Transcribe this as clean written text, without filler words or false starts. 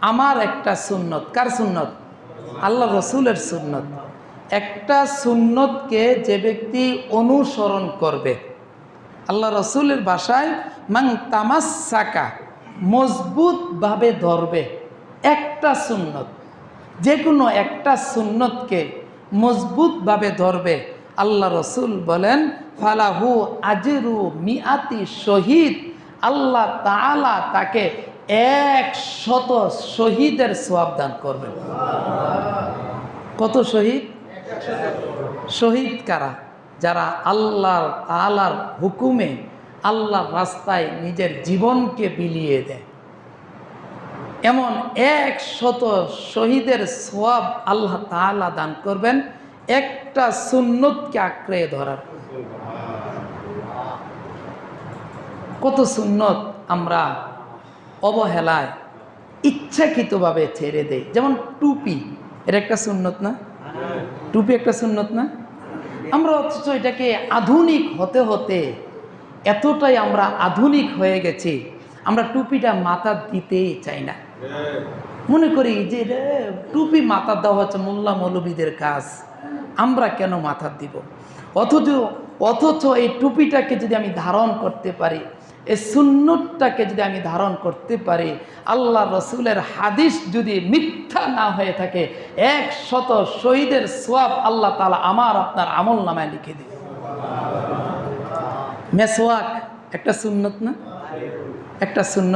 আমার একটা সুন্নত। কার সুন্নত? আল্লাহ রসুলের সুন্নত। একটা সুন্নতকে যে ব্যক্তি অনুসরণ করবে, আল্লাহ রসুলের ভাষায় মান তামাসসাকা, মজবুতভাবে ধরবে একটা সুন্নত, যে কোনো একটা সুন্নতকে মজবুতভাবে ধরবে, আল্লাহ রসুল বলেন ফালাহু আজরু মিআতি শহীদ, আল্লাহ তাআলা তাকে 100 শহীদের সওয়াব দান করবেন। কত শহীদ? শহীদ কারা? যারা আল্লাহ তাআলার হুকুমে আল্লাহর রাস্তায় নিজের জীবনকে বিলিয়ে দেয়। এমন 100 শহীদের সওয়াব আল্লাহ তাআলা দান করবেন একটা সুন্নতকে আঁকড়ে ধরার। কত সুন্নত আমরা অবহেলায় ইচ্ছাকৃতভাবে ছেড়ে দেই। যেমন টুপি, এটা একটা সুন্নত না? টুপি একটা সুন্নত না? আমরা অথচ এটাকে আধুনিক হতে হতে এতটাই আমরা আধুনিক হয়ে গেছি, আমরা টুপিটা মাথা দিতেই চাই না। মনে করি যে টুপি মাথা দেওয়া হচ্ছে মোল্লা মৌলবীদের কাজ, আমরা কেন মাথা দিব? অথচ এই টুপিটাকে যদি আমি ধারণ করতে পারি, এই সুন্নতটাকে যদি আমি ধারণ করতে পারি, আল্লাহ রসুলের হাদিস যদি মিথ্যা না হয়ে থাকে, 100 শহীদের সওয়াব আল্লাহ তাআলা আমার আপনার আমল নামায় লিখে দিবে। মেসওয়াক একটা সুন্নত না? একটা সুন্নত।